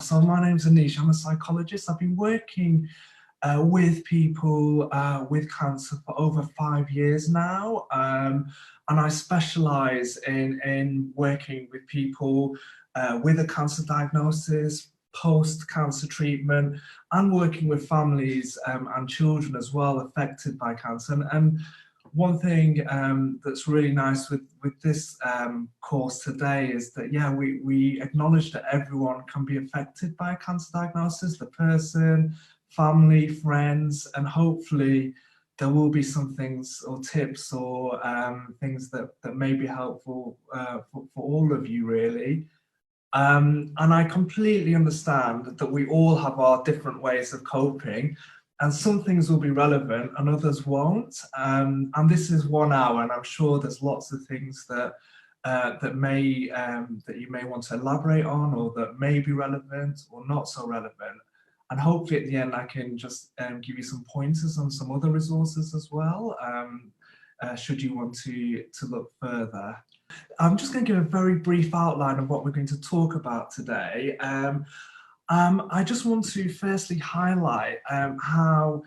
So my name's Aneesh, I'm a psychologist. I've been working with people with cancer for over 5 years now. And I specialise in working with people with a cancer diagnosis, post-cancer treatment, and working with families and children as well affected by cancer. And one thing that's really nice with this course today is that, yeah, we acknowledge that everyone can be affected by a cancer diagnosis, the person, family, friends, and hopefully there will be some things or tips or things that may be helpful for all of you, really. And I completely understand that we all have our different ways of coping, and some things will be relevant and others won't. And this is 1 hour, and I'm sure there's lots of things that that you may want to elaborate on, or that may be relevant or not so relevant. And hopefully at the end I can just give you some pointers on some other resources as well, should you want to look further. I'm just going to give a very brief outline of what we're going to talk about today. I just want to firstly highlight how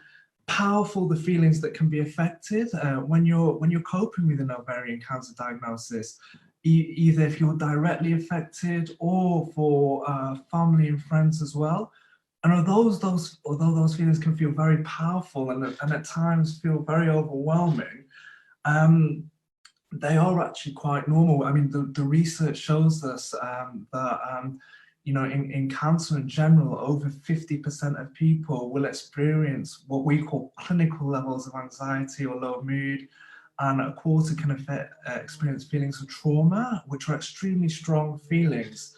powerful the feelings that can be affected when you're coping with an ovarian cancer diagnosis, either if you're directly affected or for family and friends as well. And although those feelings can feel very powerful and at times feel very overwhelming, they are actually quite normal. I mean, the research shows us that, you know, in cancer in general, over 50% of people will experience what we call clinical levels of anxiety or low mood, and a quarter can experience feelings of trauma, which are extremely strong feelings.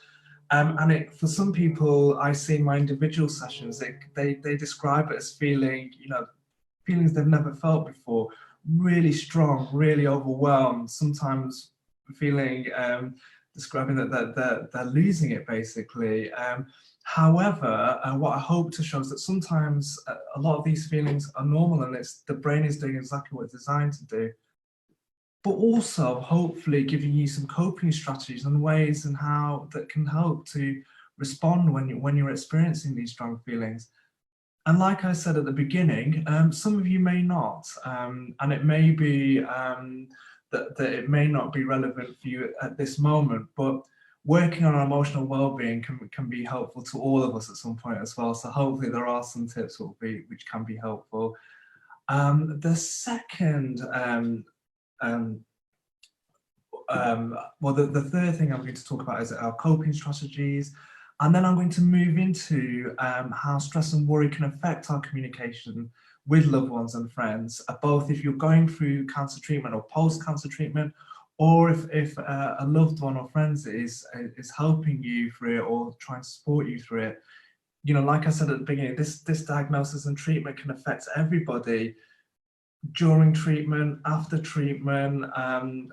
For some people I see in my individual sessions, they describe it as feeling, you know, feelings they've never felt before, really strong, really overwhelmed, sometimes feeling, describing that they're losing it basically. However, what I hope to show is that sometimes a lot of these feelings are normal, and the brain is doing exactly what it's designed to do. But also hopefully giving you some coping strategies and ways and how that can help to respond when you're experiencing these strong feelings. And like I said at the beginning, some of you may not, and it may be that it may not be relevant for you at this moment, but working on our emotional well-being can be helpful to all of us at some point as well. So hopefully there are some tips which can be helpful. The second, the third thing I'm going to talk about is our coping strategies. And then I'm going to move into how stress and worry can affect our communication with loved ones and friends, both if you're going through cancer treatment or post-cancer treatment, or if a loved one or friends is helping you through it or trying to support you through it. You know, like I said at the beginning, this diagnosis and treatment can affect everybody during treatment, after treatment, and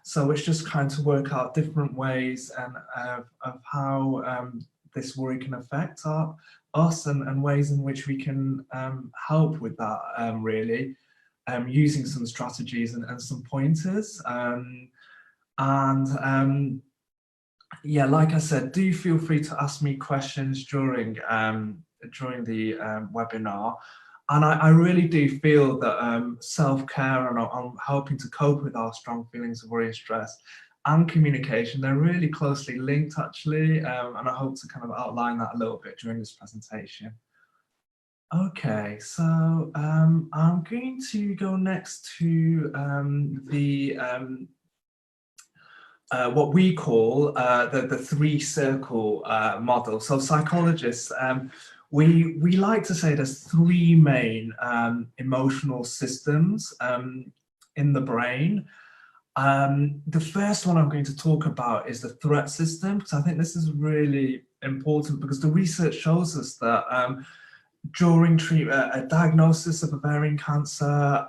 so it's just trying to work out different ways and of how this worry can affect us and ways in which we can help with that, really, using some strategies and some pointers. Yeah, like I said, do feel free to ask me questions during the webinar. And I really do feel that self-care and helping to cope with our strong feelings of worry and stress and communication, they're really closely linked actually, and I hope to kind of outline that a little bit during this presentation. Okay, so I'm going to go next to what we call the three-circle model. So psychologists, we like to say there's three main emotional systems in the brain. The first one I'm going to talk about is the threat system, because I think this is really important, because the research shows us that during a diagnosis of ovarian cancer,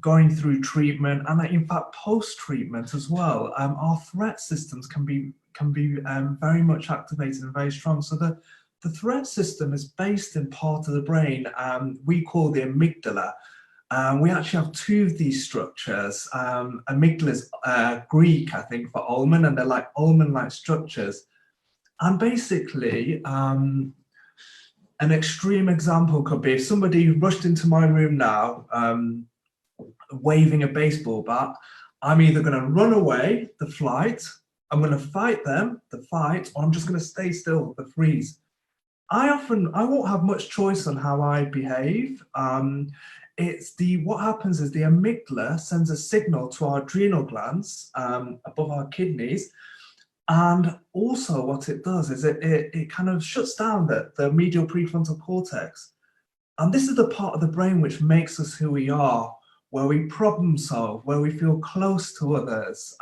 going through treatment, and in fact post-treatment as well, our threat systems can be very much activated and very strong. So the threat system is based in part of the brain we call the amygdala. We actually have two of these structures. Amygdala is Greek, I think, for almond, and they're like almond-like structures. And basically, an extreme example could be if somebody rushed into my room now, waving a baseball bat, I'm either going to run away, the flight, I'm going to fight them, the fight, or I'm just going to stay still, the freeze. I won't have much choice on how I behave. What happens is the amygdala sends a signal to our adrenal glands above our kidneys. And also what it does is it kind of shuts down the medial prefrontal cortex. And this is the part of the brain which makes us who we are, where we problem solve, where we feel close to others,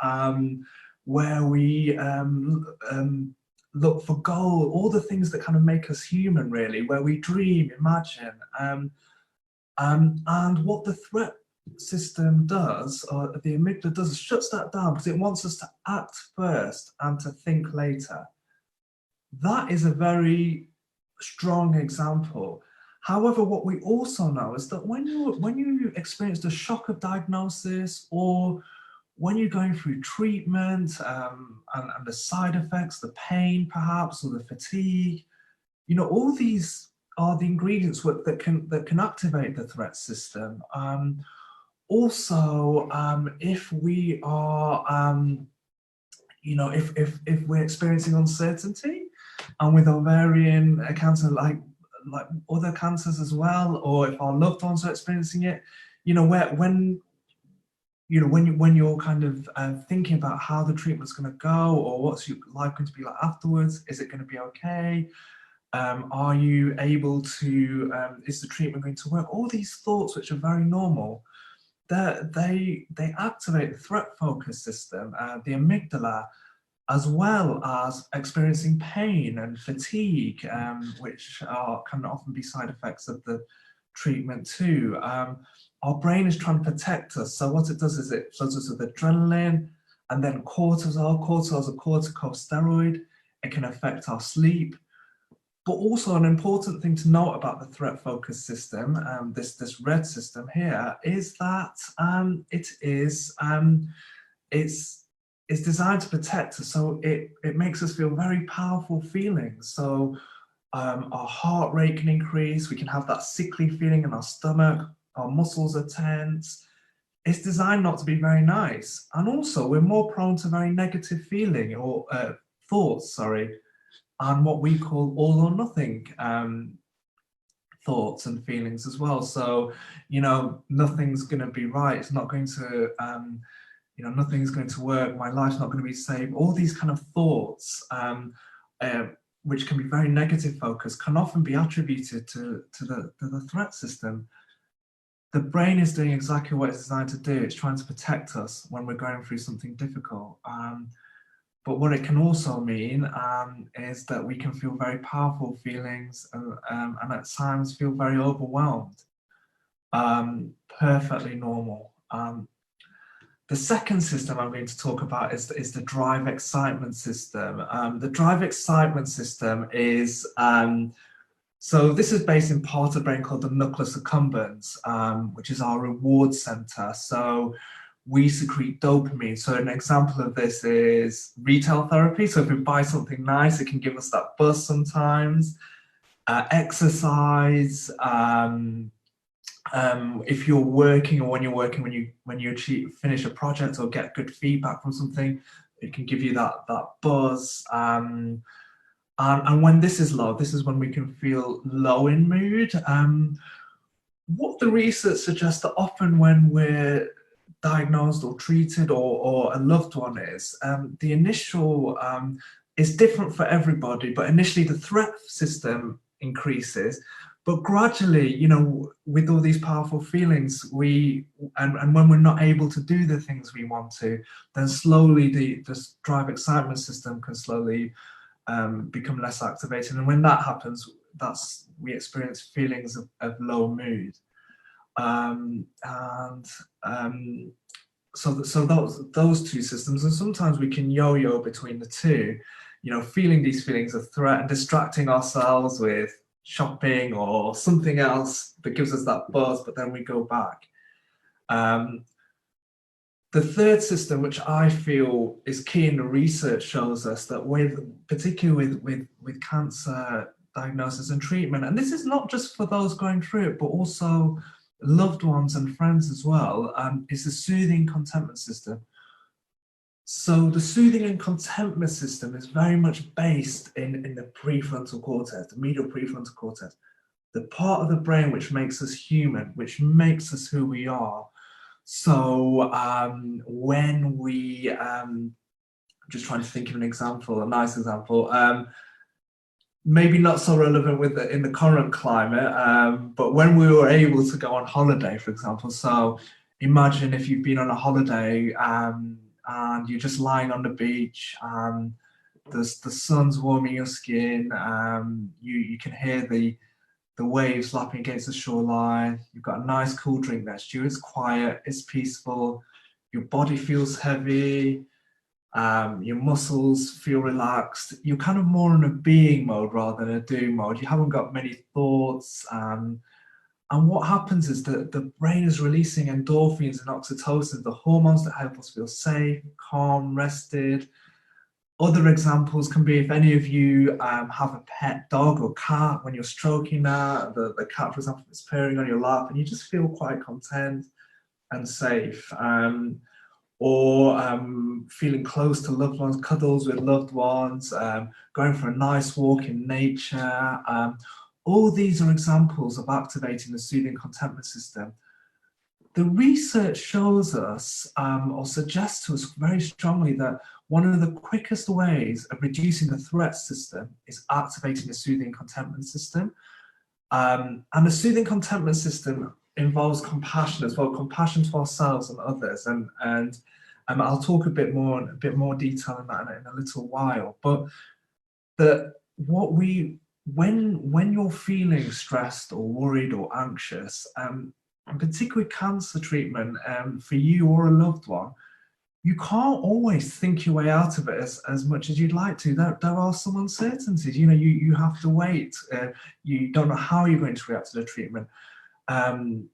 where we look for goal, all the things that kind of make us human, really, where we dream, imagine. And what the threat system does, or the amygdala does, is shuts that down because it wants us to act first and to think later. That is a very strong example. However, what we also know is that when you experience the shock of diagnosis, or when you're going through treatment and the side effects, the pain perhaps, or the fatigue, all these are the ingredients that can activate the threat system. Also, if we are, if we're experiencing uncertainty, and with ovarian cancer, like other cancers as well, or if our loved ones are experiencing it, when you're kind of thinking about how the treatment's going to go, or what's your life going to be like afterwards, is it going to be okay? Are you able to, is the treatment going to work? All these thoughts, which are very normal, they activate the threat focus system, the amygdala, as well as experiencing pain and fatigue, which can often be side effects of the treatment too. Our brain is trying to protect us. So what it does is it floods us with adrenaline, and then cortisol. Cortisol is a corticosteroid. It can affect our sleep. But also an important thing to note about the threat focus system, this red system here, is that it's designed to protect us. So it makes us feel very powerful feelings. So our heart rate can increase. We can have that sickly feeling in our stomach. Our muscles are tense. It's designed not to be very nice. And also we're more prone to very negative feeling or thoughts, and what we call all or nothing thoughts and feelings as well. So, nothing's going to be right. It's not going to, nothing's going to work. My life's not going to be safe. All these kind of thoughts, which can be very negative focused, can often be attributed to the threat system. The brain is doing exactly what it's designed to do. It's trying to protect us when we're going through something difficult. But what it can also mean is that we can feel very powerful feelings and at times feel very overwhelmed. Perfectly normal. The second system I'm going to talk about is the drive excitement system. The drive excitement system is, so this is based in part of the brain called the nucleus accumbens, which is our reward center. So we secrete dopamine. So an example of this is retail therapy. So if we buy something nice, it can give us that buzz sometimes. Exercise, if you're working, or when you're working, when you finish a project or get good feedback from something, it can give you that buzz. And when this is low, this is when we can feel low in mood. What the research suggests that often when we're diagnosed or treated, or a loved one is, the initial is different for everybody, but initially the threat system increases, but gradually, with all these powerful feelings, and when we're not able to do the things we want to, then slowly the drive excitement system can slowly become less activated. And when that happens, we experience feelings of low mood. So those two systems, and sometimes we can yo-yo between the two, feeling these feelings of threat and distracting ourselves with shopping or something else that gives us that buzz, but then we go back. The third system, which I feel is key in the research, shows us that particularly with cancer diagnosis and treatment, and this is not just for those going through it, but also loved ones and friends as well, is the soothing contentment system. So the soothing and contentment system is very much based in the prefrontal cortex, the medial prefrontal cortex, the part of the brain which makes us human, which makes us who we are. So when we, I'm just trying to think of an example, a nice example, maybe not so relevant in the current climate, but when we were able to go on holiday, for example. So imagine if you've been on a holiday and you're just lying on the beach, the sun's warming your skin, you can hear the waves lapping against the shoreline. You've got a nice cool drink next to you. It's quiet, it's peaceful. Your body feels heavy. Your muscles feel relaxed. You're kind of more in a being mode rather than a doing mode. You haven't got many thoughts. And what happens is that the brain is releasing endorphins and oxytocin, the hormones that help us feel safe, calm, rested. Other examples can be if any of you have a pet dog or cat, when you're stroking that, the cat, for example, is purring on your lap and you just feel quite content and safe. Or feeling close to loved ones, cuddles with loved ones, going for a nice walk in nature. All these are examples of activating the soothing contentment system. The research shows us or suggests to us very strongly that one of the quickest ways of reducing the threat system is activating the soothing contentment system. And the soothing contentment system involves compassion as well, compassion to ourselves and others. And I'll talk a bit more detail on that in a little while. But when you're feeling stressed or worried or anxious, and particularly cancer treatment, for you or a loved one, you can't always think your way out of it as much as you'd like to. There are some uncertainties. You have to wait. You don't know how you're going to react to the treatment. And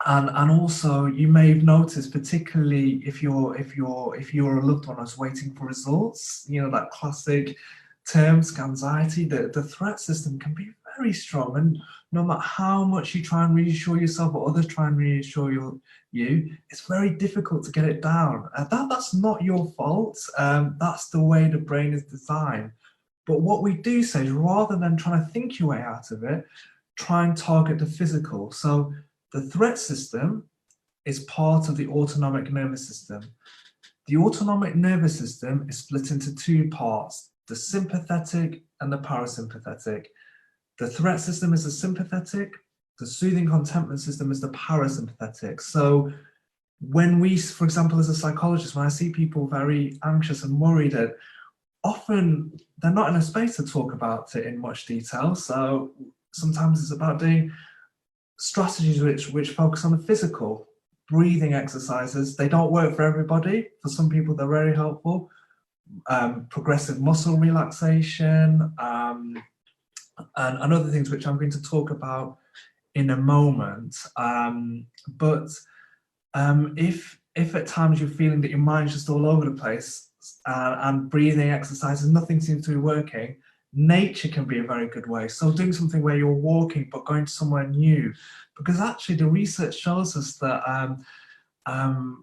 also you may have noticed, particularly if you're a loved one who's waiting for results, that classic term, anxiety, the threat system can be very strong, and no matter how much you try and reassure yourself or others try and reassure you, it's very difficult to get it down. That's not your fault. That's the way the brain is designed. But what we do say is, rather than trying to think your way out of it, try and target the physical. So the threat system is part of the autonomic nervous system. The autonomic nervous system is split into two parts, the sympathetic and the parasympathetic. The threat system is the sympathetic, the soothing contentment system is the parasympathetic. So when we, for example, as a psychologist, when I see people very anxious and worried, often they're not in a space to talk about it in much detail. So sometimes it's about doing strategies which focus on the physical. Breathing exercises, they don't work for everybody. For some people, they're very helpful. Progressive muscle relaxation, and other things which I'm going to talk about in a moment. But if at times you're feeling that your mind's just all over the place and breathing exercises, nothing seems to be working, nature can be a very good way. So doing something where you're walking but going somewhere new, because actually the research shows us that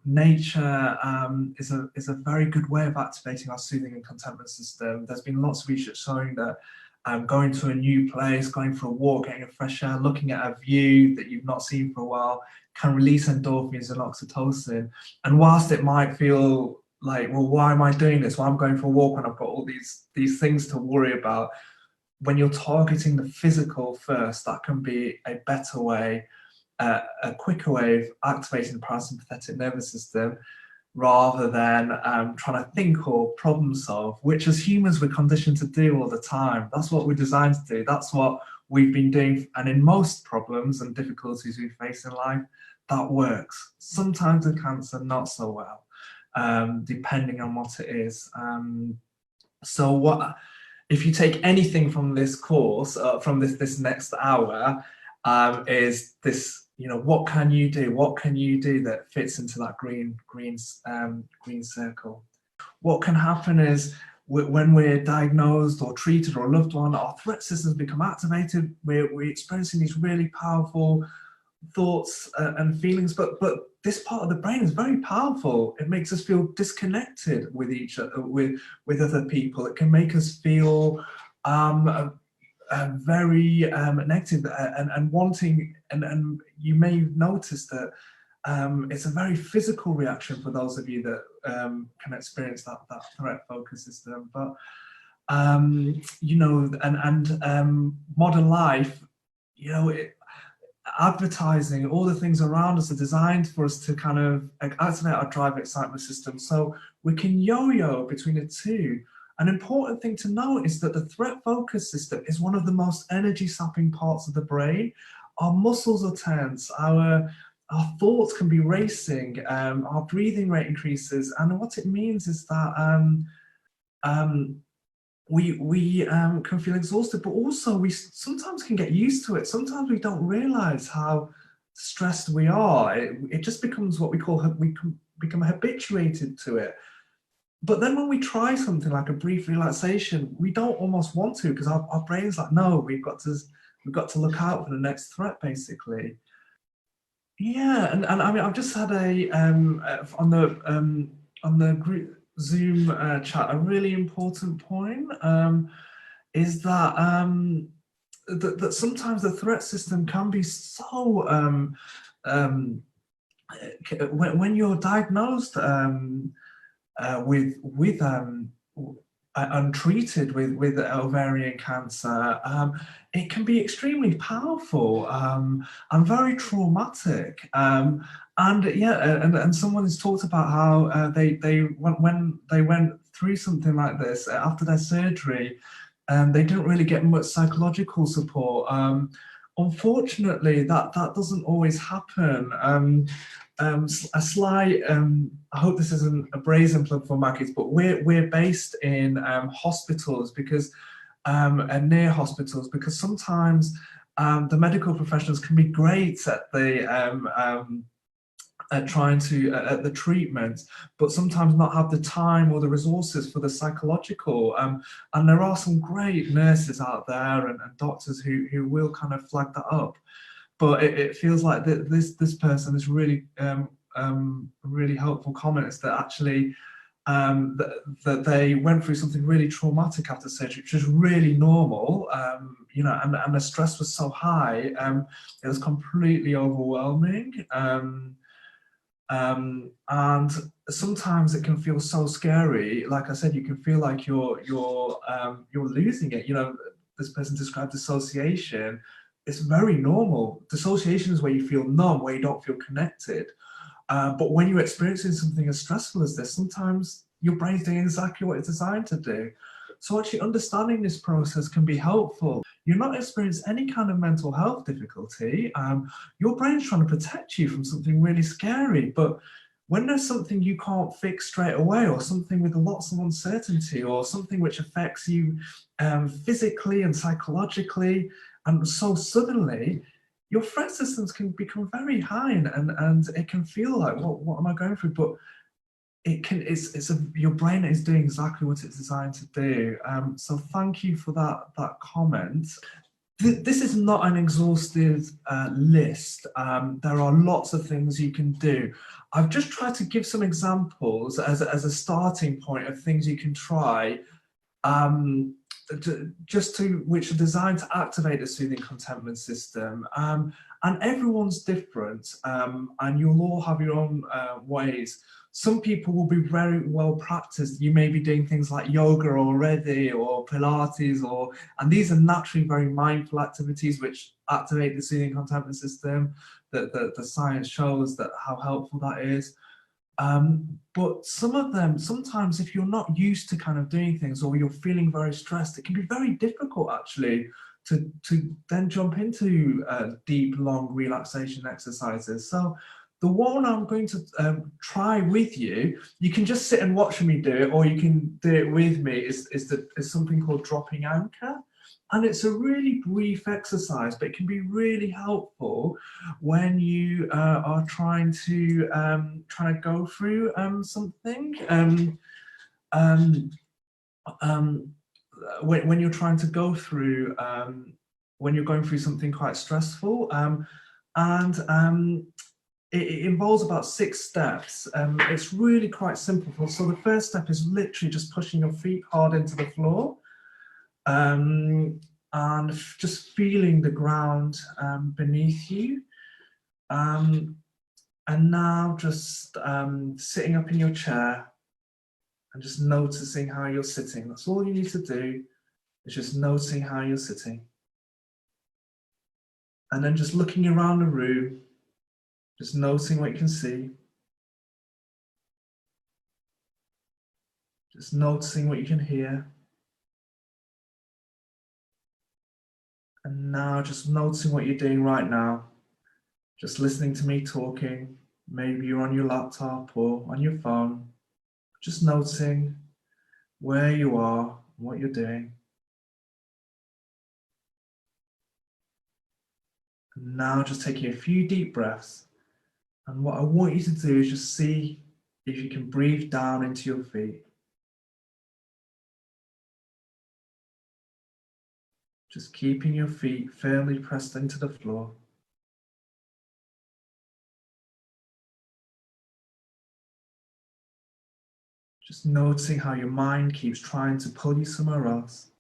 nature is a very good way of activating our soothing and contentment system. There's been lots of research showing that going to a new place, going for a walk, getting a fresh air, looking at a view that you've not seen for a while can release endorphins and oxytocin. And whilst it might feel like, well, why am I doing this? Well, I'm going for a walk and I've got all these things to worry about. When you're targeting the physical first, that can be a better way, a quicker way of activating the parasympathetic nervous system, rather than trying to think or problem solve, which as humans we're conditioned to do all the time. That's what we're designed to do. That's what we've been doing. And in most problems and difficulties we face in life, that works. Sometimes with cancer, not so well, depending on what it is. So what, if you take anything from this course, from this next hour, is this you know, what can you do? What can you do that fits into that green circle? What can happen is when we're diagnosed or treated or a loved one, our threat systems become activated. We're experiencing these really powerful thoughts and feelings, but this part of the brain is very powerful. It makes us feel disconnected with each other, with other people. It can make us feel very negative and wanting, and you may notice that it's a very physical reaction for those of you that can experience that threat focus system. But you know, and modern life, you know, advertising, all the things around us are designed for us to kind of activate our drive excitement system, so we can yo-yo between the two. An important thing to note is that the threat focus system is one of the most energy sapping parts of the brain. Our muscles are tense, our thoughts can be racing, our breathing rate increases, and what it means is that we can feel exhausted, but also we sometimes can get used to it. Sometimes we don't realize how stressed we are. It just becomes what we call, we can become habituated to it. But then when we try something like a brief relaxation, we don't almost want to, because our brain's like, no, we've got to look out for the next threat, basically. Yeah, and I mean, I've just had on the group Zoom chat, a really important point is that that sometimes the threat system can be so when you're diagnosed with untreated with ovarian cancer, it can be extremely powerful and very traumatic. And yeah, and someone has talked about how when they went through something like this after their surgery, they didn't really get much psychological support. Unfortunately, that doesn't always happen. A slight, I hope this isn't a brazen plug for Maggie's, but we're based in hospitals because and near hospitals, because sometimes the medical professionals can be great at the trying to at the treatment, but sometimes not have the time or the resources for the psychological. And there are some great nurses out there and doctors who will kind of flag that up. But it feels like this person is really really helpful comment is that actually that they went through something really traumatic after surgery, which was really normal, you know, and the stress was so high, it was completely overwhelming. And sometimes it can feel so scary. Like I said, you can feel like you're losing it. You know, this person described dissociation. It's very normal. Dissociation is where you feel numb, where you don't feel connected. But when you're experiencing something as stressful as this, sometimes your brain's doing exactly what it's designed to do. So actually understanding this process can be helpful. You're not experiencing any kind of mental health difficulty. Your brain's trying to protect you from something really scary. But when there's something you can't fix straight away, or something with lots of uncertainty, or something which affects you physically and psychologically, and so suddenly, your threat systems can become very high, and it can feel like, what am I going through? But your brain is doing exactly what it's designed to do. So thank you for that comment. This is not an exhaustive list. There are lots of things you can do. I've just tried to give some examples as a starting point of things you can try, which are designed to activate the soothing contentment system. And everyone's different, and you'll all have your own ways. Some people will be very well practiced. You may be doing things like yoga already, or Pilates, and these are naturally very mindful activities which activate the soothing contentment system. The science shows that how helpful that is. But some of them, sometimes if you're not used to kind of doing things, or you're feeling very stressed, it can be very difficult actually to then jump into deep, long relaxation exercises. So the one I'm going to try with you, you can just sit and watch me do it, or you can do it with me, is something called dropping anchor. And it's a really brief exercise, but it can be really helpful when you are trying to go through something. When you're trying to go through when you're going through something quite stressful, and it involves about 6 steps. It's really quite simple. So the first step is literally just pushing your feet hard into the floor, and just feeling the ground beneath you. And now just sitting up in your chair and just noticing how you're sitting. That's all you need to do, is just noticing how you're sitting. And then just looking around the room, just noticing what you can see. Just noticing what you can hear. And now just noticing what you're doing right now. Just listening to me talking. Maybe you're on your laptop or on your phone. Just noticing where you are, what you're doing. And now just taking a few deep breaths. And what I want you to do is just see if you can breathe down into your feet. Just keeping your feet firmly pressed into the floor. Just noticing how your mind keeps trying to pull you somewhere else.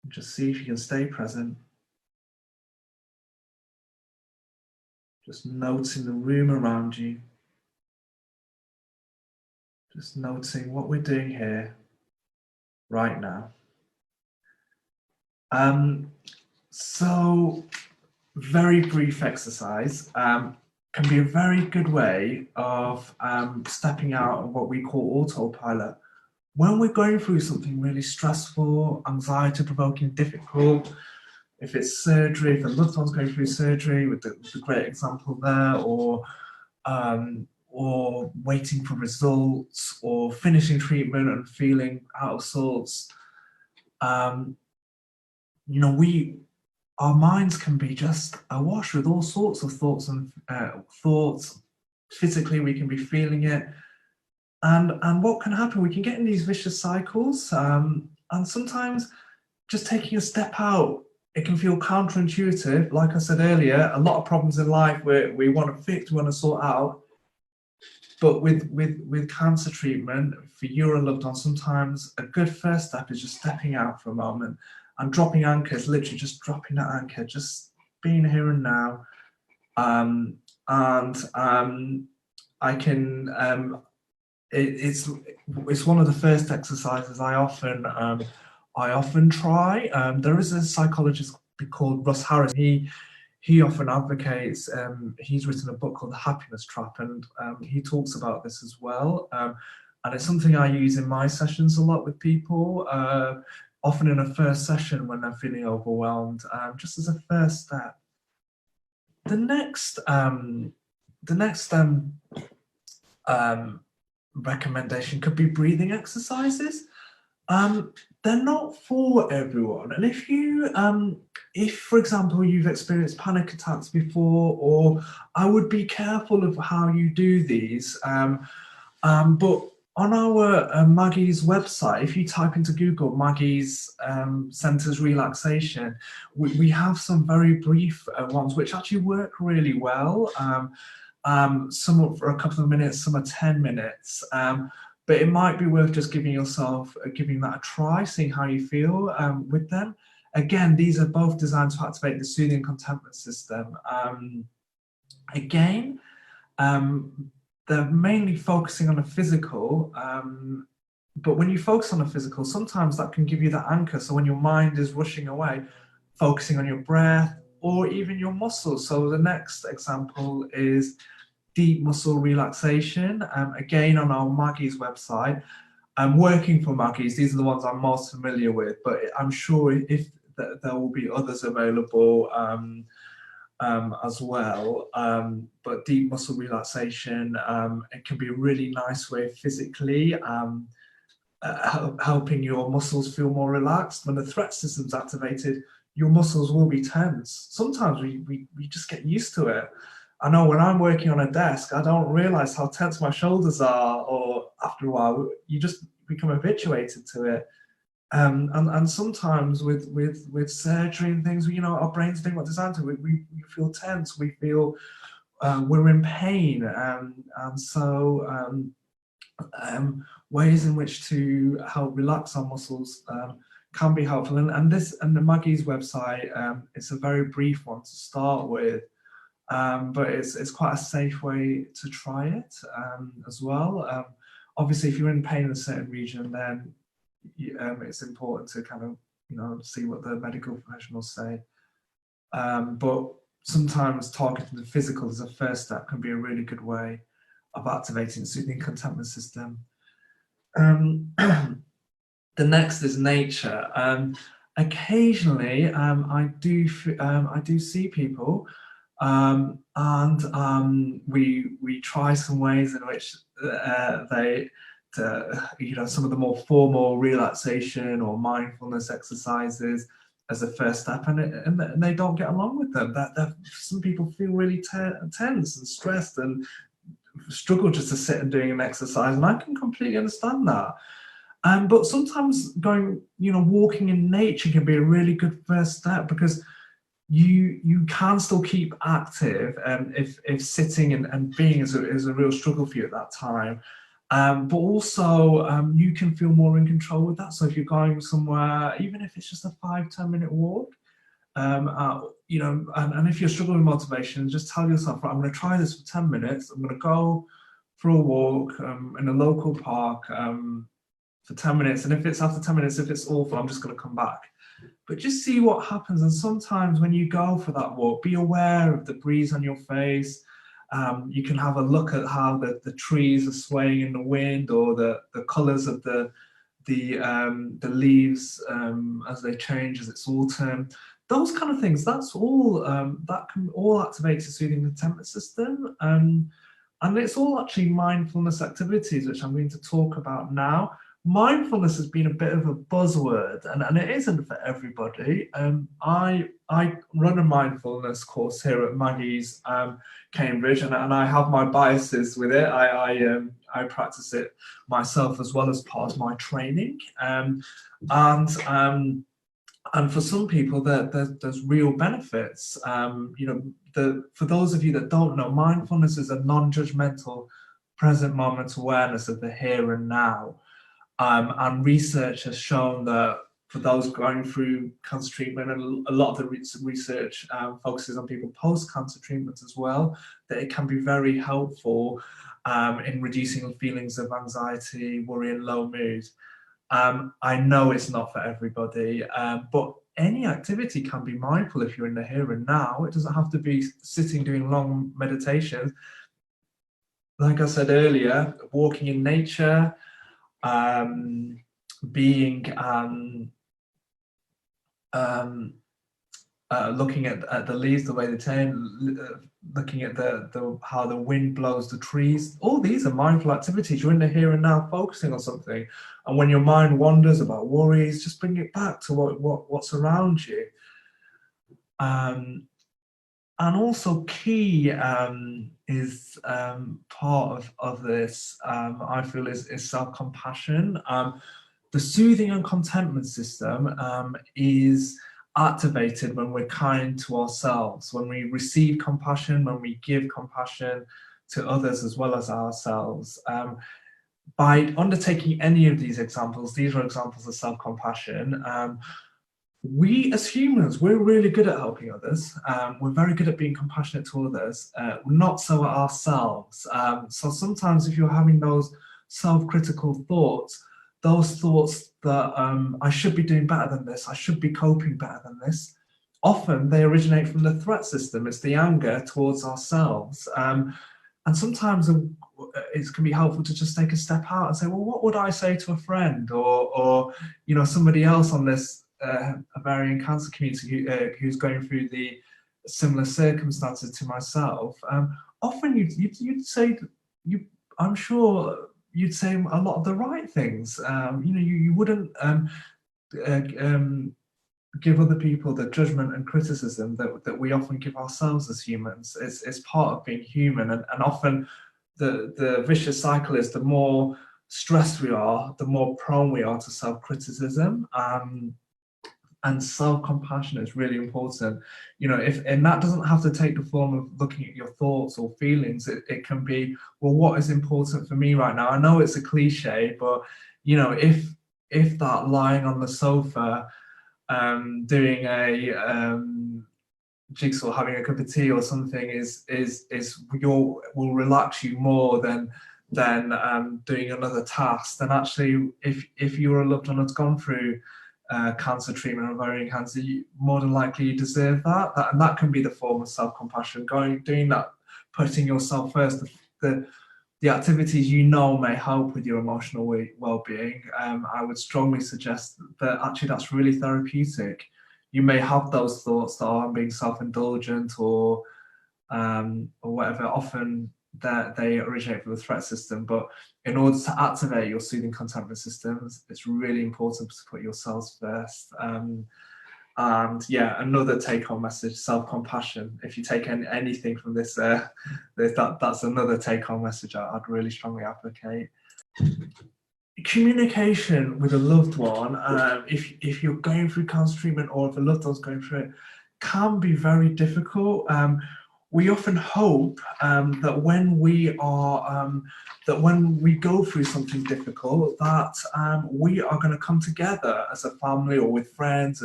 And just see if you can stay present. Just noticing the room around you. Just noticing what we're doing here, right now. So, very brief exercise can be a very good way of stepping out of what we call autopilot. When we're going through something really stressful, anxiety-provoking, difficult, if it's surgery, if a loved one's going through surgery, with the great example there, or waiting for results, or finishing treatment and feeling out of sorts, you know, our minds can be just awash with all sorts of thoughts and thoughts. Physically, we can be feeling it. And what can happen? We can get in these vicious cycles. And sometimes just taking a step out, it can feel counterintuitive. Like I said earlier, a lot of problems in life we want to fix, we want to sort out. But with cancer treatment, for you or a loved one, sometimes a good first step is just stepping out for a moment and dropping anchors, literally just dropping that anchor, just being here and now. I can, it's one of the first exercises I often try. There is a psychologist called Russ Harris. He often advocates, he's written a book called The Happiness Trap, and he talks about this as well. And it's something I use in my sessions a lot with people, often in a first session when they're feeling overwhelmed, just as a first step. The next recommendation could be breathing exercises. They're not for everyone, and if for example you've experienced panic attacks before, or I would be careful of how you do these. But on our Maggie's website, if you type into Google Maggie's Centers Relaxation, we have some very brief ones which actually work really well. Some are for a couple of minutes, some are 10 minutes. But it might be worth just giving that a try, seeing how you feel with them. Again, these are both designed to activate the soothing contemplative system. Again, they're mainly focusing on the physical, but when you focus on the physical, sometimes that can give you that anchor. So when your mind is rushing away, focusing on your breath or even your muscles. So the next example is deep muscle relaxation. Again, on our Maggie's website. I'm working for Maggie's. These are the ones I'm most familiar with, but I'm sure if there will be others available as well. But deep muscle relaxation, it can be a really nice way physically helping your muscles feel more relaxed. When the threat system's activated, your muscles will be tense. Sometimes we just get used to it. I know when I'm working on a desk, I don't realize how tense my shoulders are, or after a while, you just become habituated to it. And sometimes with surgery and things, you know, our brains think what designed to. We feel tense. We feel we're in pain, and so ways in which to help relax our muscles can be helpful. And the Maggie's website, it's a very brief one to start with, but it's quite a safe way to try it as well. Obviously, if you're in pain in a certain region, then it's important to kind of, you know, see what the medical professionals say. But sometimes targeting the physical as a first step can be a really good way of activating the soothing contentment system. The next is nature. Occasionally, I do see people, and we try some ways in which you know, some of the more formal relaxation or mindfulness exercises as a first step, and they don't get along with them. That some people feel really tense and stressed and struggle just to sit and doing an exercise, and I can completely understand that. But sometimes going, you know, walking in nature can be a really good first step, because you can still keep active, if sitting and being is a real struggle for you at that time. But also you can feel more in control with that. So if you're going somewhere, even if it's just a 5-10 minute walk, you know, and if you're struggling with motivation, just tell yourself, right, I'm going to try this for 10 minutes. I'm going to go for a walk in a local park for 10 minutes. And if it's after 10 minutes, if it's awful, I'm just going to come back. But just see what happens. And sometimes when you go for that walk, be aware of the breeze on your face. You can have a look at how the trees are swaying in the wind, or the colors of the leaves as they change as it's autumn. Those kind of things. That's all. That can all activate the soothing contentment system. And it's all actually mindfulness activities, which I'm going to talk about now. Mindfulness has been a bit of a buzzword, and it isn't for everybody. I run a mindfulness course here at Maggie's Cambridge, and I have my biases with it. I practice it myself as well as part of my training, and for some people there's real benefits. You know, for those of you that don't know, mindfulness is a non-judgmental, present moment awareness of the here and now. And research has shown that for those going through cancer treatment, and a lot of the research focuses on people post-cancer treatment as well, that it can be very helpful in reducing feelings of anxiety, worry, and low mood. I know it's not for everybody, but any activity can be mindful if you're in the here and now. It doesn't have to be sitting doing long meditations. Like I said earlier, walking in nature, being looking at the leaves, the way they turn, looking at the how the wind blows the trees. All these are mindful activities. You're in the here and now, focusing on something. And when your mind wanders about worries, just bring it back to what's around you. And also key is part of this, I feel, is self-compassion. The soothing and contentment system is activated when we're kind to ourselves, when we receive compassion, when we give compassion to others as well as ourselves. By undertaking any of these examples, these are examples of self-compassion. We as humans, we're really good at helping others. We're very good at being compassionate to others, not so at ourselves. So sometimes if you're having those self-critical thoughts, those thoughts that I should be doing better than this, I should be coping better than this, often they originate from the threat system. It's the anger towards ourselves. And sometimes it can be helpful to just take a step out and say, well, what would I say to a friend, or you know, somebody else on this ovarian cancer community who's going through the similar circumstances to myself. Often you'd say, I'm sure you'd say a lot of the right things. You wouldn't uh, um, give other people the judgment and criticism that we often give ourselves as humans. It's part of being human, and often the vicious cycle is the more stressed we are, the more prone we are to self-criticism. And self-compassion is really important. And that doesn't have to take the form of looking at your thoughts or feelings. It can be, well, what is important for me right now? I know it's a cliche, but if that lying on the sofa, doing a jigsaw, having a cup of tea or something will relax you more than doing another task, then actually if you're a loved one that's gone through cancer treatment, ovarian cancer, more than likely you deserve that. And that can be the form of self-compassion, doing that, putting yourself first. The activities may help with your emotional well-being. I would strongly suggest that actually that's really therapeutic. You may have those thoughts that I'm being self-indulgent or whatever. Often they originate from the threat system, but in order to activate your soothing contemplative systems, it's really important to put yourselves first. And yeah, another take-home message: self-compassion. If you take anything from this, that's another take-home message I'd really strongly advocate. Communication with a loved one, if you're going through cancer treatment or if a loved one's going through it, can be very difficult. We often hope that when we go through something difficult, that we are going to come together as a family or with friends,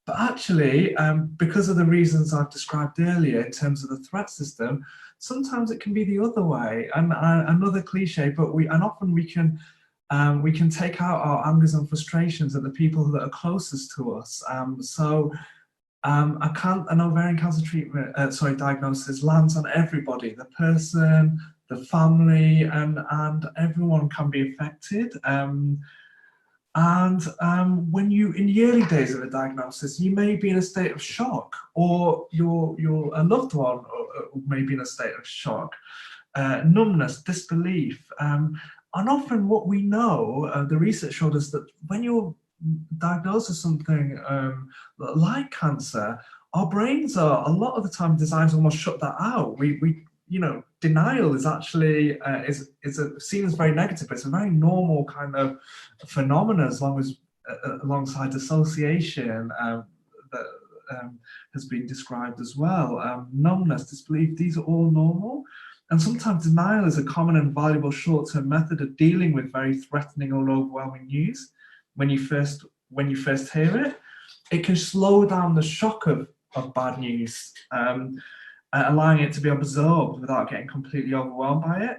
but actually, because of the reasons I've described earlier in terms of the threat system, sometimes it can be the other way. And another cliche, but often we can take out our angers and frustrations at the people that are closest to us. An ovarian cancer diagnosis lands on everybody: the person, the family, and everyone can be affected. When in the early days of a diagnosis, you may be in a state of shock, or a loved one may be in a state of shock, numbness, disbelief. And often what we know, the research showed us that when you're diagnosed with something like cancer, our brains are a lot of the time designed to almost shut that out. Denial is actually seen as very negative, but it's a very normal kind of phenomenon, as long as alongside dissociation that has been described as well. Numbness, disbelief, these are all normal. And sometimes denial is a common and valuable short-term method of dealing with very threatening or overwhelming news. When you first hear it, it can slow down the shock of bad news, allowing it to be absorbed without getting completely overwhelmed by it.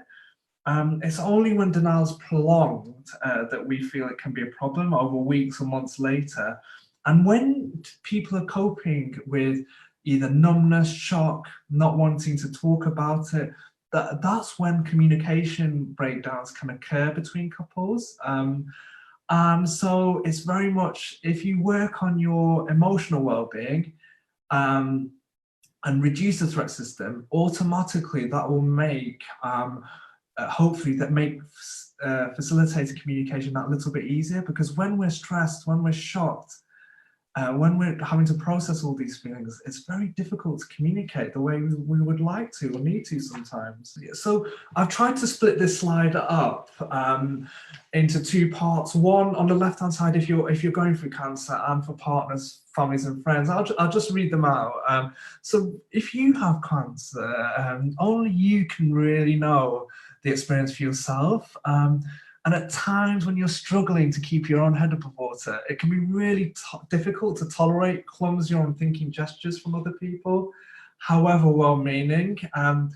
It's only when denial is prolonged that we feel it can be a problem over weeks or months later. And when people are coping with either numbness, shock, not wanting to talk about it, that's when communication breakdowns can occur between couples. So it's very much, if you work on your emotional well-being and reduce the threat system, automatically that will make hopefully that make facilitated communication that little bit easier. Because when we're stressed, when we're shocked, when we're having to process all these feelings, it's very difficult to communicate the way we would like to or need to sometimes. So I've tried to split this slide up into two parts. One, on the left-hand side, if you're going through cancer, and for partners, families and friends. I'll just read them out. So if you have cancer, only you can really know the experience for yourself. And at times when you're struggling to keep your own head above water, it can be really difficult to tolerate clumsy or unthinking gestures from other people, however well-meaning. I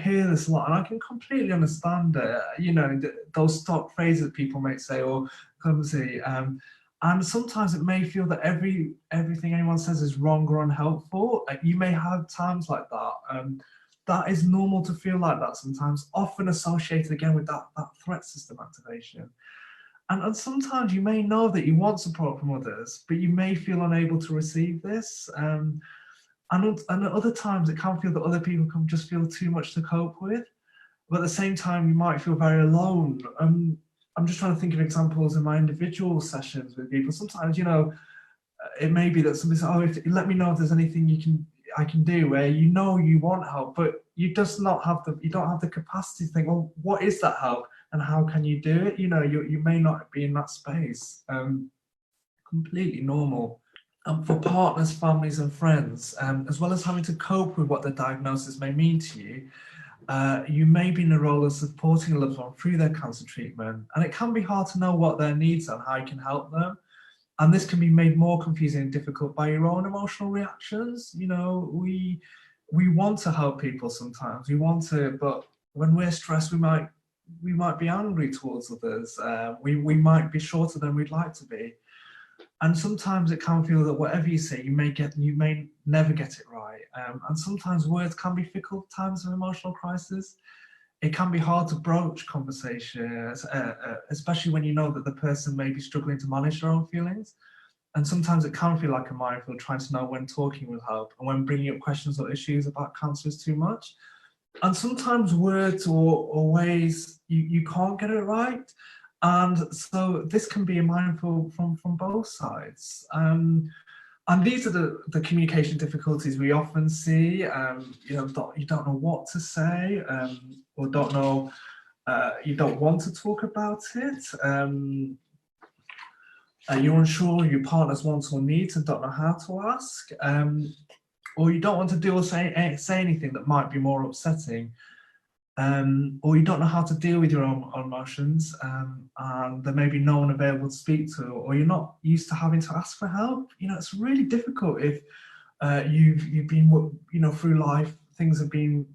hear this a lot, and I can completely understand it. Those stock phrases people may say, or clumsy. And sometimes it may feel that everything anyone says is wrong or unhelpful. You may have times like that. That is normal to feel like that sometimes, often associated again with that threat system activation. And sometimes you may know that you want support from others, but you may feel unable to receive this. And at other times it can feel that other people can just feel too much to cope with. but at the same time, you might feel very alone. I'm just trying to think of examples in my individual sessions with people. Sometimes, you know, it may be that somebody says, "Oh, let me know if there's anything I can do," where you know you want help, but you don't have the capacity to think, well, what is that help and how can you do it? You know, you may not be in that space. Completely normal. For partners, families, and friends, as well as having to cope with what the diagnosis may mean to you, you may be in the role of supporting a loved one through their cancer treatment, and it can be hard to know what their needs are and how you can help them. And this can be made more confusing and difficult by your own emotional reactions. You know, we want to help people sometimes. We want to, but when we're stressed, we might be angry towards others. We might be shorter than we'd like to be. And sometimes it can feel that whatever you say, you may never get it right. And sometimes words can be fickle at times of emotional crisis. It can be hard to broach conversations, especially when you know that the person may be struggling to manage their own feelings. And sometimes it can feel like a minefield trying to know when talking will help and when bringing up questions or issues about cancer is too much. And sometimes words or ways you can't get it right. And so this can be a minefield from both sides. And these are the communication difficulties we often see. You know, you don't know what to say, or don't know, you don't want to talk about it. You're unsure of your partner's wants or needs and don't know how to ask, or you don't want to do or say anything that might be more upsetting. Or you don't know how to deal with your own emotions, and there may be no one available to speak to, or you're not used to having to ask for help. You know, it's really difficult if you've been, you know, through life, things have been,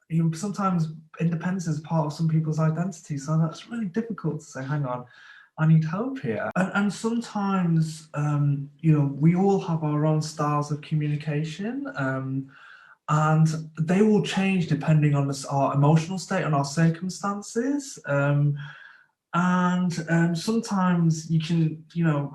you know, sometimes independence is part of some people's identity, so that's really difficult to say, hang on, I need help here. And sometimes, you know, we all have our own styles of communication, and they will change depending on our emotional state and our circumstances. Sometimes you can, you know,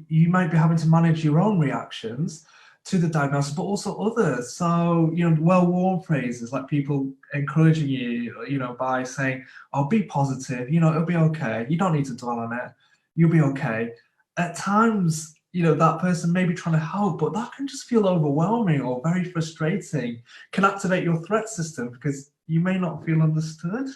you might be having to manage your own reactions to the diagnosis, but also others. So, you know, well-worn phrases like people encouraging you, you know, by saying, "Oh, be positive, you know, it'll be okay. You don't need to dwell on it. You'll be okay." At times, you know, that person may be trying to help, but that can just feel overwhelming or very frustrating, can activate your threat system because you may not feel understood.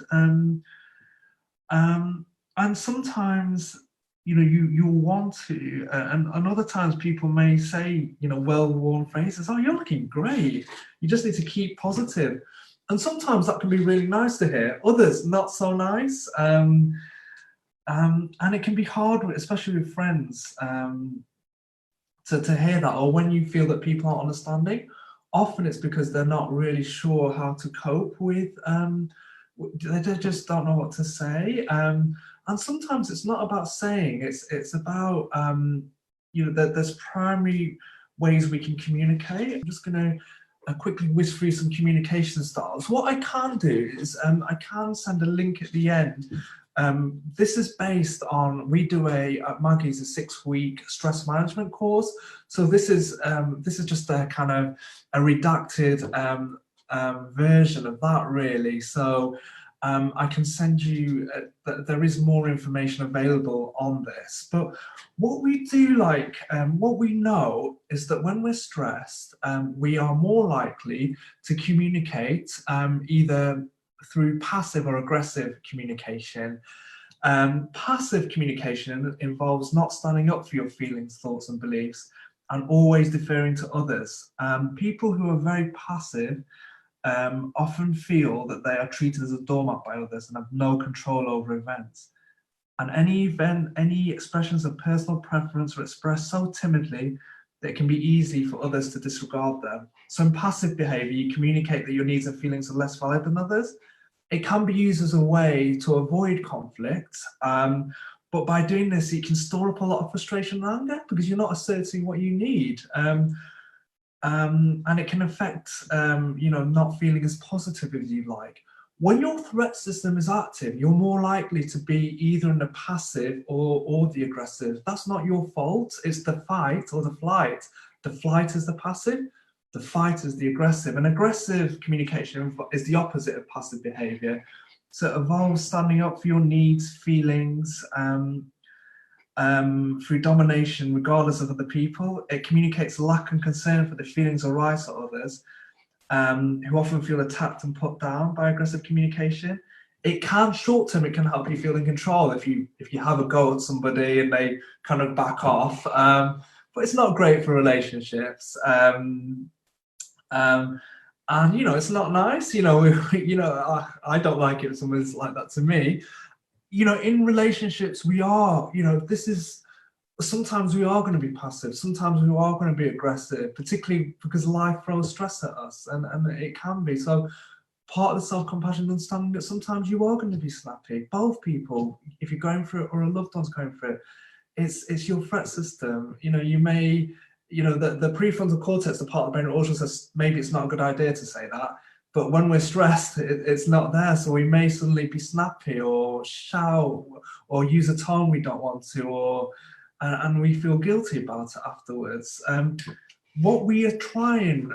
And sometimes, you know, you want to, and other times people may say, you know, well-worn phrases, "Oh, you're looking great. You just need to keep positive." And sometimes that can be really nice to hear. Others, not so nice. And it can be hard, especially with friends, to hear that, or when you feel that people aren't understanding. Often it's because they're not really sure how to cope with, they just don't know what to say. And sometimes it's not about saying, it's about, you know, there's primary ways we can communicate. I'm just going to quickly whiz through some communication styles. What I can do is I can send a link at the end. This is based on, we do at Maggie's a 6-week stress management course. So this is just a kind of a redacted version of that, really. So I can send you, there is more information available on this. But what we do what we know is that when we're stressed, we are more likely to communicate either through passive or aggressive communication. Passive communication involves not standing up for your feelings, thoughts, and beliefs, and always deferring to others. People who are very passive often feel that they are treated as a doormat by others and have no control over events. And any expressions of personal preference are expressed so timidly that it can be easy for others to disregard them. So in passive behaviour, you communicate that your needs and feelings are less valid than others. It can be used as a way to avoid conflict, but by doing this, it can store up a lot of frustration and anger because you're not asserting what you need. And it can affect, you know, not feeling as positive as you'd like. When your threat system is active, you're more likely to be either in the passive or the aggressive. That's not your fault. It's the fight or the flight. The flight is the passive. The fighters, the aggressive. And aggressive communication is the opposite of passive behavior. So it involves standing up for your needs, feelings, through domination, regardless of other people. It communicates lack and concern for the feelings or rights of others, who often feel attacked and put down by aggressive communication. It can, short term, it can help you feel in control if you have a go at somebody and they kind of back off. But it's not great for relationships. And it's not nice. I don't like it if someone's like that to me. In relationships, we are, sometimes we are going to be passive, sometimes we are going to be aggressive, particularly because life throws stress at us, and it can be. So part of the self-compassion, understanding that sometimes you are going to be snappy. Both people, if you're going through it or a loved one's going through it, it's your threat system. You may, the prefrontal cortex, the part of the brain that also says maybe it's not a good idea to say that. But when we're stressed, it's not there. So we may suddenly be snappy or shout or use a tone we don't want to, and we feel guilty about it afterwards. What we are trying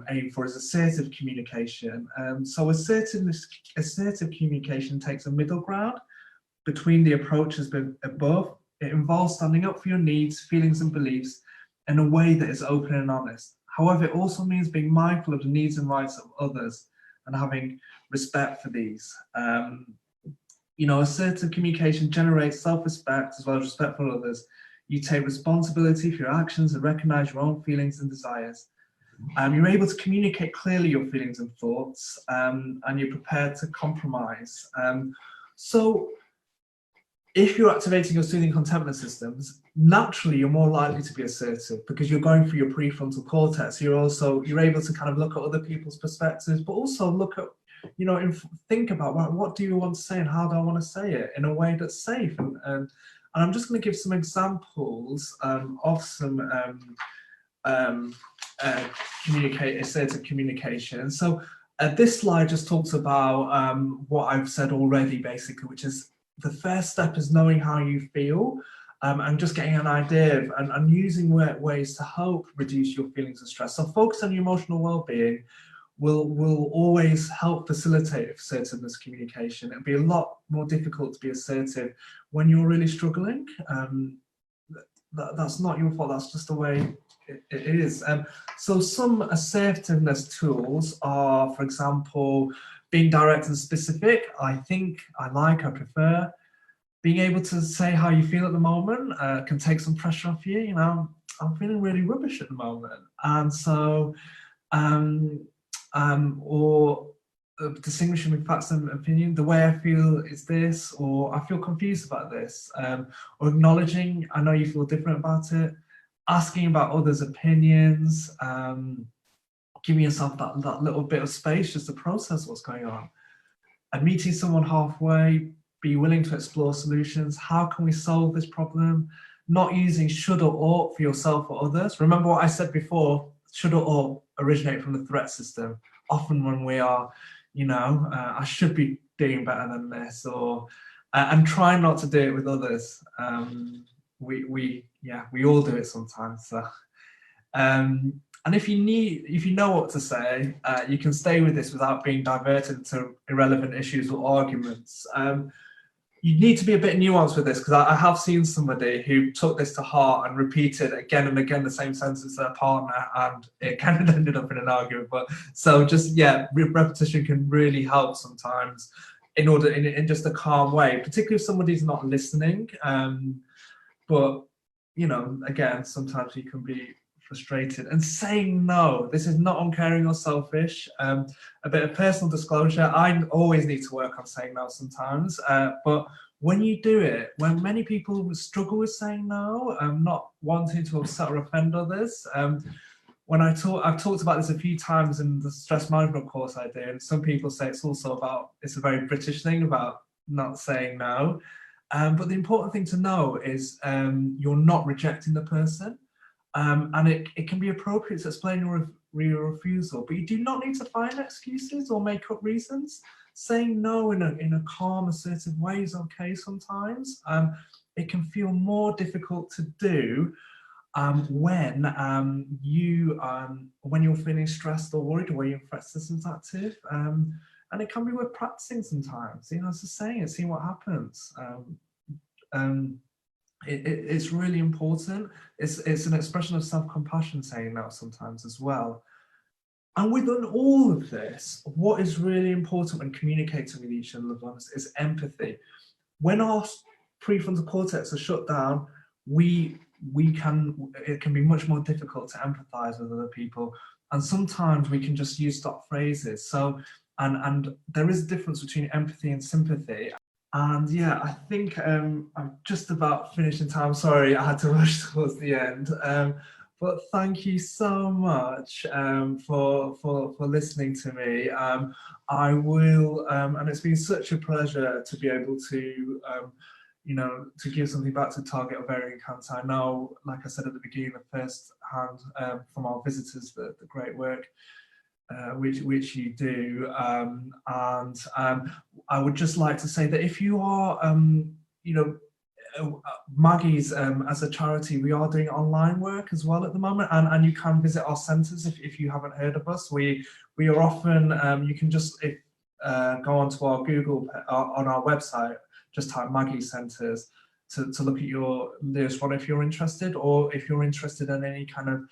aim for is assertive communication. So assertive communication takes a middle ground between the approaches above. It involves standing up for your needs, feelings, and beliefs in a way that is open and honest. However, it also means being mindful of the needs and rights of others and having respect for these. Assertive communication generates self-respect as well as respect for others. You take responsibility for your actions and recognize your own feelings and desires. You're able to communicate clearly your feelings and thoughts, and you're prepared to compromise. So if you're activating your soothing contentment systems, naturally you're more likely to be assertive because you're going through your prefrontal cortex. You're able to kind of look at other people's perspectives, but also look at, and think about, well, what do you want to say and how do I want to say it in a way that's safe? And I'm just going to give some examples of some assertive communication. So this slide just talks about what I've said already, basically, which is the first step is knowing how you feel, and just getting an idea of, and using ways to help reduce your feelings of stress. So focus on your emotional well-being will always help facilitate assertiveness communication. It'll be a lot more difficult to be assertive when you're really struggling. That's not your fault, that's just the way it is. So some assertiveness tools are, for example, being direct and specific. I think, I prefer. Being able to say how you feel at the moment can take some pressure off you. I'm feeling really rubbish at the moment. And so, or distinguishing with facts and opinion, the way I feel is this, or I feel confused about this, or acknowledging, I know you feel different about it, asking about others' opinions, giving yourself that little bit of space just to process what's going on, and meeting someone halfway, be willing to explore solutions. How can we solve this problem? Not using should or ought for yourself or others. Remember what I said before, should or ought originate from the threat system. Often when we are, I should be doing better than this, or and try not to do it with others. We all do it sometimes. So. And if you know what to say, you can stay with this without being diverted to irrelevant issues or arguments. You need to be a bit nuanced with this, because I have seen somebody who took this to heart and repeated again and again the same sentence to their partner, and it kind of ended up in an argument. But so just, repetition can really help sometimes in just a calm way, particularly if somebody's not listening. But, again, sometimes you can be frustrated. And saying no, this is not uncaring or selfish. A bit of personal disclosure, I always need to work on saying no sometimes, but when you do it, when many people struggle with saying no, not wanting to upset or offend others, I've talked about this a few times in the stress management course I do, and some people say it's a very British thing about not saying no, but the important thing to know is you're not rejecting the person. And it can be appropriate to explain your refusal, but you do not need to find excuses or make up reasons. Saying no in a calm, assertive way is okay sometimes. It can feel more difficult to do when you're feeling stressed or worried, or your threat system's active, and it can be worth practicing sometimes. You know, it's just saying it, seeing what happens. It's really important. It's an expression of self-compassion saying that sometimes as well. And within all of this, what is really important when communicating with each other, loved ones, is empathy. When our prefrontal cortex are shut down, it can be much more difficult to empathize with other people. And sometimes we can just use stock phrases. So, and there is a difference between empathy and sympathy. And yeah, I think I'm just about finishing time. Sorry, I had to rush towards the end. But thank you so much for listening to me. I will, and it's been such a pleasure to be able to, to give something back to Target Ovarian Cancer. I know, like I said at the beginning, the first hand from our visitors, the great work which you do, and I would just like to say that if you are, Maggie's, as a charity, we are doing online work as well at the moment, and you can visit our centres if you haven't heard of us. We are often, you can just go onto our Google, on our website, just type Maggie Centres to look at your nearest one if you're interested, or if you're interested in any kind of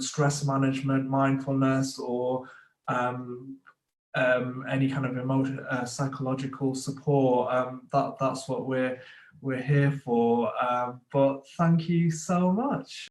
stress management, mindfulness, or any kind of psychological support. That's what we're here for. But thank you so much.